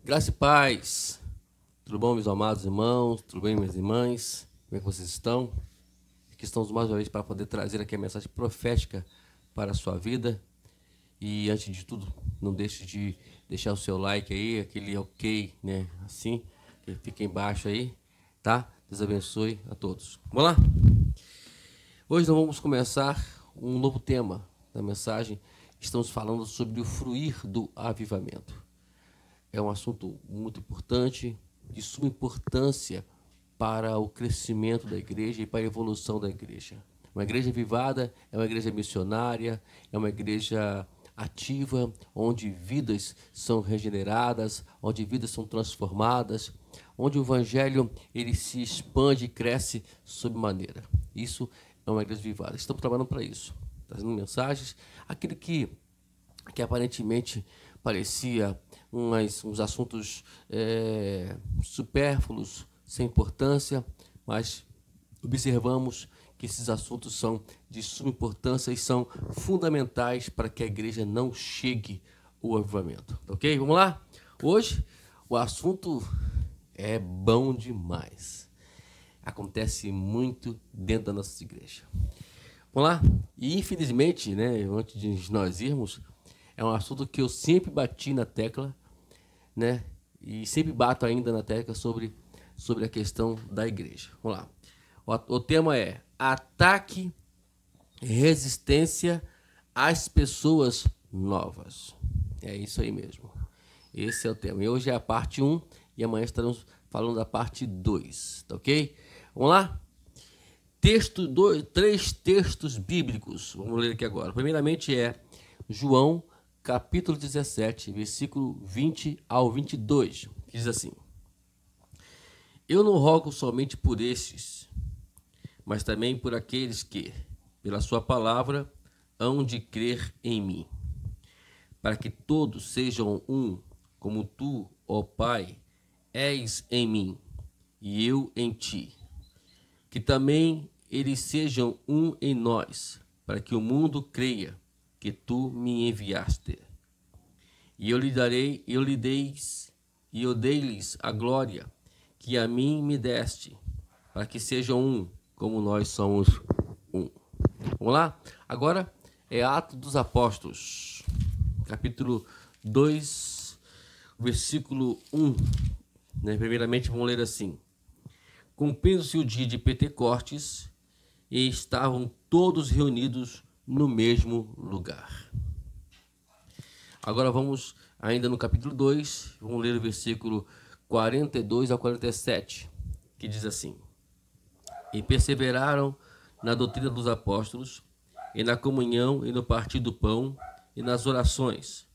Graça e paz. Tudo bom, meus amados irmãos? Tudo bem, minhas irmãs? Como é que vocês estão? Aqui estamos mais uma vez para poder trazer aqui a mensagem profética para a sua vida. E antes de tudo, não deixe de deixar o seu like aí, aquele ok, né? Assim, que fica embaixo aí, tá? Deus abençoe a todos. Vamos lá? Hoje nós vamos começar um novo tema da mensagem. Estamos falando sobre o fruir do avivamento. É um assunto muito importante, de suma importância para o crescimento da igreja e para a evolução da igreja. Uma igreja avivada é uma igreja missionária, é uma igreja ativa, onde vidas são regeneradas, onde vidas são transformadas, onde o evangelho ele se expande e cresce sob maneira. Isso é uma igreja avivada. Estamos trabalhando para isso, trazendo mensagens, aquele que aparentemente parecia uns assuntos supérfluos, sem importância, mas observamos que esses assuntos são de suma importância e são fundamentais para que a igreja não chegue ao avivamento. Ok? Vamos lá? Hoje o assunto é bom demais. Acontece muito dentro da nossa igreja. Vamos lá? E infelizmente, né, antes de nós irmos, é um assunto que eu sempre bati na tecla, né? E sempre bato ainda na tecla sobre a questão da igreja. Vamos lá. O tema é ataque e resistência às pessoas novas. É isso aí mesmo. Esse é o tema. E hoje é a parte 1 e amanhã estaremos falando da parte 2, tá ok? Vamos lá? Três textos bíblicos. Vamos ler aqui agora. Primeiramente é João capítulo 17, versículo 20 ao 22, que diz assim: Eu não rogo somente por estes, mas também por aqueles que, pela sua palavra, hão de crer em mim, para que todos sejam um, como tu, ó Pai, és em mim, e eu em ti. Que também eles sejam um em nós, para que o mundo creia que tu me enviaste. E eu dei-lhes a glória que a mim me deste, para que sejam um, como nós somos um. Vamos lá? Agora é Atos dos Apóstolos, capítulo 2, versículo 1. Né? Primeiramente vamos ler assim: Cumprindo-se o dia de Pentecostes, e estavam todos reunidos no mesmo lugar. Agora vamos ainda no capítulo 2, vamos ler o versículo 42 ao 47, que diz assim: E perseveraram na doutrina dos apóstolos, e na comunhão, e no partir do pão, e nas orações.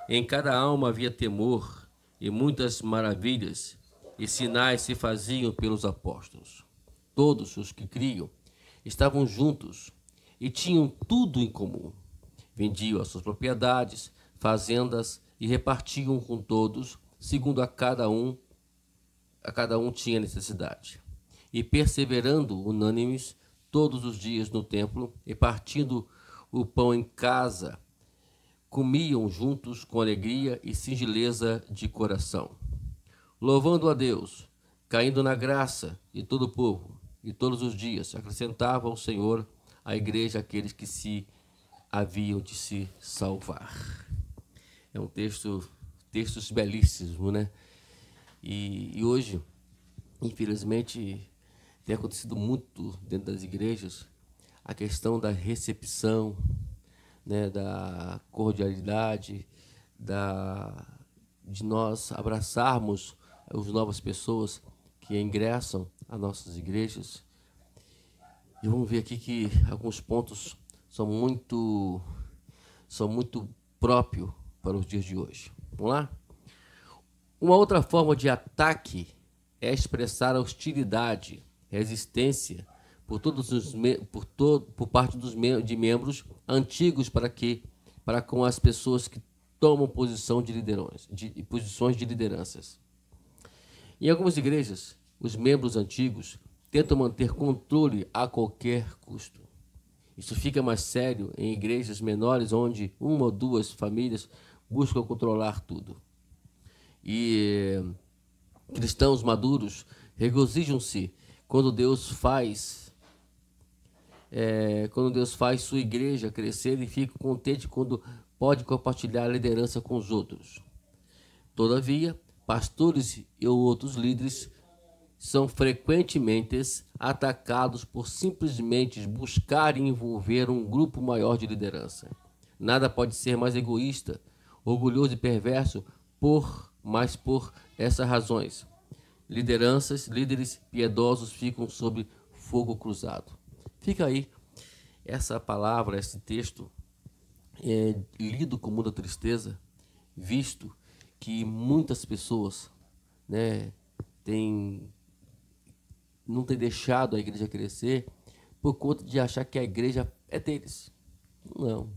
Em cada alma havia temor, e muitas maravilhas e sinais se faziam pelos apóstolos. Todos os que criam estavam juntos e tinham tudo em comum. Vendiam as suas propriedades, fazendas e repartiam com todos, segundo a cada um tinha necessidade. E perseverando unânimes todos os dias no templo e partindo o pão em casa, comiam juntos com alegria e singeleza de coração, louvando a Deus, caindo na graça de todo o povo, e todos os dias acrescentava ao Senhor à igreja aqueles que se haviam de se salvar. É um textos belíssimos, né? E hoje, infelizmente, tem acontecido muito dentro das igrejas a questão da recepção, né, da cordialidade, de nós abraçarmos as novas pessoas que ingressam às nossas igrejas. E vamos ver aqui que alguns pontos são muito próprios para os dias de hoje. Vamos lá? Uma outra forma de ataque é expressar hostilidade, resistência por parte de membros antigos para com as pessoas que tomam posições de lideranças. Em algumas igrejas, os membros antigos tentam manter controle a qualquer custo. Isso fica mais sério em igrejas menores, onde uma ou duas famílias buscam controlar tudo. E cristãos maduros regozijam-se quando Deus faz sua igreja crescer e fica contente quando pode compartilhar a liderança com os outros. Todavia, pastores e outros líderes são frequentemente atacados por simplesmente buscar envolver um grupo maior de liderança. Nada pode ser mais egoísta, orgulhoso e perverso por essas razões. Líderes piedosos ficam sob fogo cruzado. Fica aí essa palavra, esse texto lido com muita tristeza, visto que muitas pessoas, né, não têm deixado a igreja crescer por conta de achar que a igreja é deles. Não.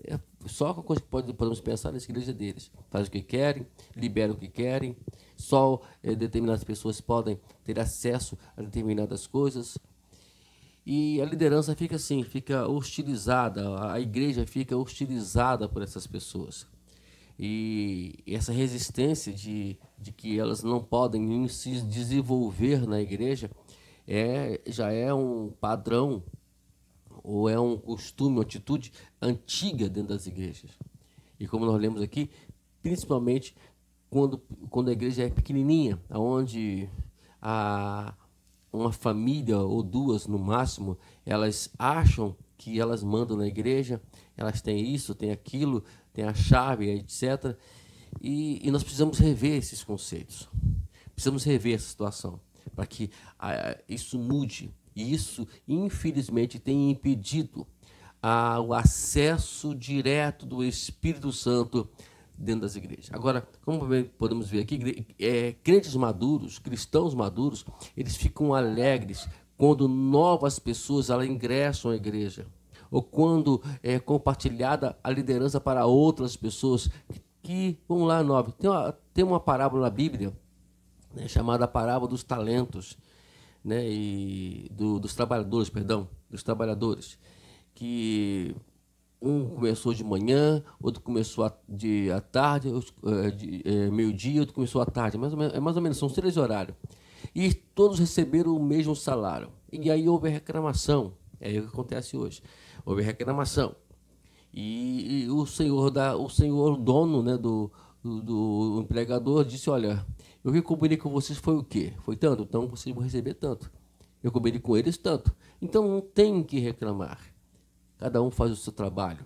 É só a coisa que podemos pensar nessa igreja deles. Fazem o que querem, liberam o que querem, só determinadas pessoas podem ter acesso a determinadas coisas. E a liderança fica assim, fica hostilizada, a igreja fica hostilizada por essas pessoas. E essa resistência de que elas não podem se desenvolver na igreja já é um padrão, ou é um costume, uma atitude antiga dentro das igrejas. E como nós lemos aqui, principalmente quando a igreja é pequenininha, onde uma família ou duas no máximo, elas acham que elas mandam na igreja, elas têm isso, têm aquilo, têm a chave, etc. E nós precisamos rever esses conceitos, precisamos rever essa situação, para que isso mude. E isso, infelizmente, tem impedido o acesso direto do Espírito Santo dentro das igrejas. Agora, como podemos ver aqui, crentes maduros, cristãos maduros, eles ficam alegres quando novas pessoas ingressam à igreja, ou quando é compartilhada a liderança para outras pessoas vamos lá, 9. Tem uma parábola na Bíblia, né, chamada a parábola dos talentos, né, e dos trabalhadores, que um começou de manhã, outro começou à tarde, meio-dia, outro começou à tarde, mais ou menos, são 3 horários. E todos receberam o mesmo salário. E aí houve reclamação, é o que acontece hoje. Houve reclamação. E o senhor dono, né, do empregador disse: olha, eu que combinei com vocês foi o quê? Foi tanto, então vocês vão receber tanto. Eu combinei com eles tanto. Então não tem que reclamar. Cada um faz o seu trabalho.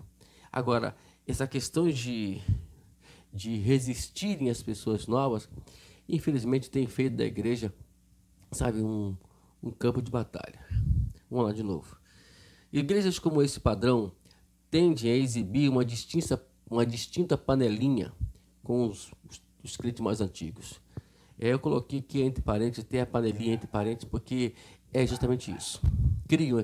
Agora, essa questão de resistirem às pessoas novas, infelizmente tem feito da igreja, sabe, um campo de batalha. Vamos lá de novo. Igrejas como esse padrão tendem a exibir uma distinta panelinha com os crentes mais antigos. Eu coloquei aqui entre parênteses, tem a panelinha entre parênteses, porque é justamente isso. Criam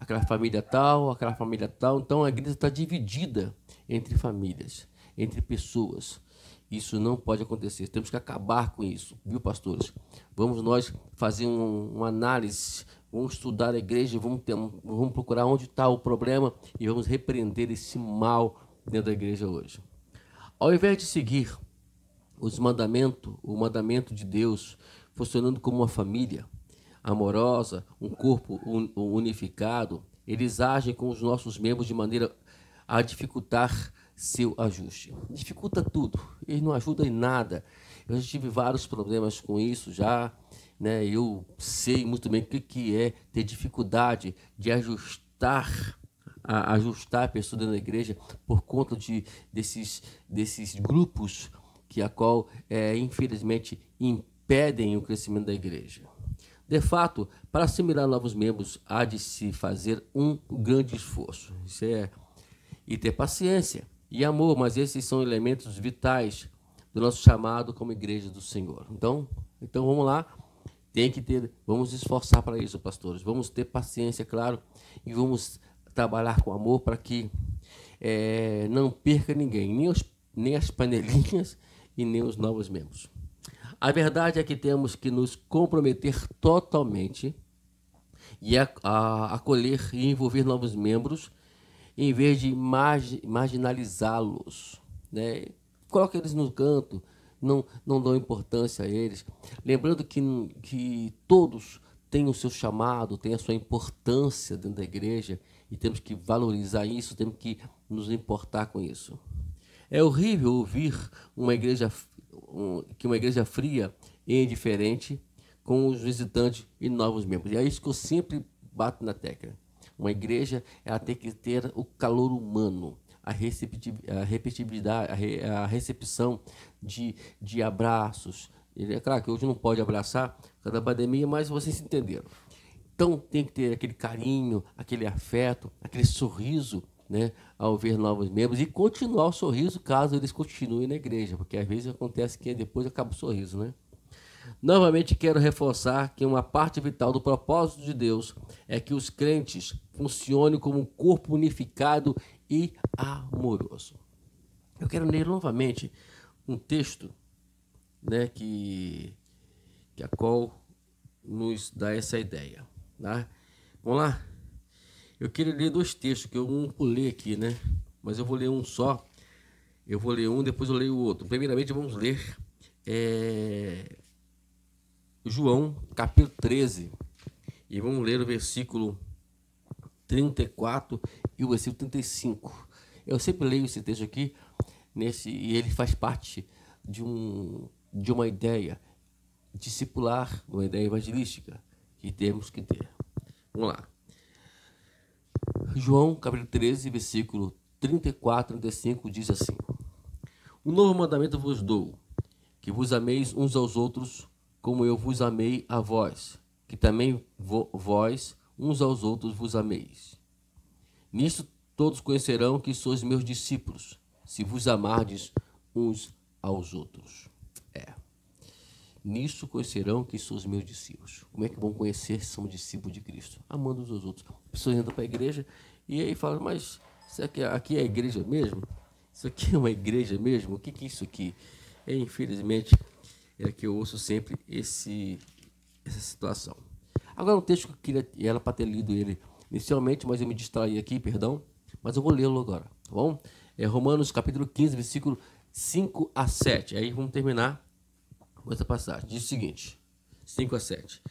aquela família tal, aquela família tal. Então a igreja está dividida entre famílias, entre pessoas. Isso não pode acontecer. Temos que acabar com isso, viu, pastores? Vamos nós fazer uma análise, vamos estudar a igreja, vamos procurar onde está o problema e vamos repreender esse mal dentro da igreja hoje. Ao invés de seguir o mandamento de Deus, funcionando como uma família amorosa, um corpo unificado, eles agem com os nossos membros de maneira a dificultar seu ajuste. Dificulta tudo, eles não ajudam em nada. Eu já tive vários problemas com isso já, né? Eu sei muito bem o que é ter dificuldade de ajustar a pessoa dentro da igreja por conta desses grupos infelizmente impedem o crescimento da igreja. De fato, para assimilar novos membros, há de se fazer um grande esforço. E ter paciência e amor, mas esses são elementos vitais do nosso chamado como igreja do Senhor. Então vamos lá, vamos esforçar para isso, pastores. Vamos ter paciência, claro, e vamos trabalhar com amor para que não perca ninguém, nem as panelinhas e nem os novos membros. A verdade é que temos que nos comprometer totalmente e acolher e envolver novos membros, em vez de marginalizá-los, né? coloca eles no canto, não dão importância a eles. Lembrando que todos têm o seu chamado, têm a sua importância dentro da igreja e temos que valorizar isso, temos que nos importar com isso. É horrível ouvir que uma igreja fria e indiferente com os visitantes e novos membros. E é isso que eu sempre bato na tecla. Uma igreja, ela tem que ter o calor humano, a repetibilidade, a recepção de abraços. É claro que hoje não pode abraçar por causa da pandemia, mas vocês entenderam. Então tem que ter aquele carinho, aquele afeto, aquele sorriso, né, ao ver novos membros, e continuar o sorriso caso eles continuem na igreja, porque às vezes acontece que depois acaba o sorriso, né? Novamente quero reforçar que uma parte vital do propósito de Deus é que os crentes funcionem como um corpo unificado e amoroso. Eu quero ler novamente um texto, né, que a qual nos dá essa ideia, tá? Vamos lá? Eu queria ler dois textos, que eu não pulei aqui, né? Mas eu vou ler um só. Eu vou ler um, depois eu leio o outro. Primeiramente vamos ler João, capítulo 13. E vamos ler o versículo 34 e o versículo 35. Eu sempre leio esse texto aqui, e ele faz parte de uma ideia discipular, uma ideia evangelística que temos que ter. Vamos lá. João, capítulo 13, versículo 34 e 35 diz assim: Um novo mandamento vos dou, que vos ameis uns aos outros, como eu vos amei a vós, que também vós uns aos outros vos ameis. Nisso todos conhecerão que sois meus discípulos, se vos amardes uns aos outros. Nisso conhecerão que sois meus discípulos. Como é que vão conhecer se somos discípulos de Cristo? Amando uns aos outros. As pessoas entram para a igreja e aí falam, mas isso aqui é a igreja mesmo? Isso aqui é uma igreja mesmo? O que é isso aqui? Infelizmente, é que eu ouço sempre essa situação. Agora um texto que eu queria, era para ter lido ele inicialmente, mas eu me distraí aqui, perdão, mas eu vou lê-lo agora, tá bom? É Romanos capítulo 15, versículo 5 a 7. Aí vamos terminar com essa passagem. Diz o seguinte, 5 a 7.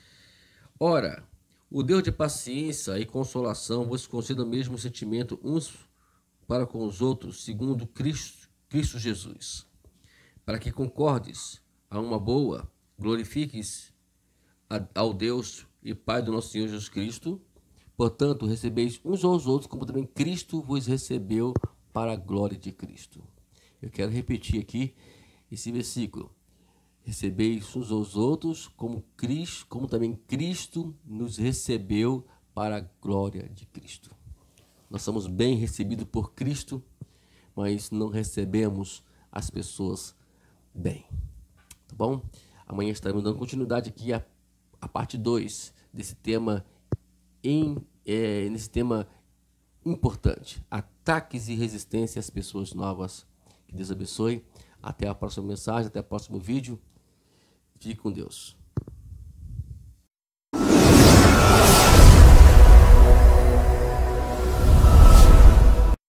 Ora, o Deus de paciência e consolação vos conceda o mesmo sentimento uns para com os outros, segundo Cristo Jesus, para que concordes a uma boa, glorifiques ao Deus e Pai do nosso Senhor Jesus Cristo. Portanto, recebeis uns aos outros, como também Cristo vos recebeu para a glória de Cristo. Eu quero repetir aqui esse versículo. Recebeis uns aos outros, como também Cristo nos recebeu para a glória de Cristo. Nós somos bem recebidos por Cristo, mas não recebemos as pessoas bem. Tá bom? Amanhã estaremos dando continuidade aqui a parte 2 desse tema, nesse tema importante. Ataques e resistência às pessoas novas. Que Deus abençoe. Até a próxima mensagem, até o próximo vídeo. Fique com Deus.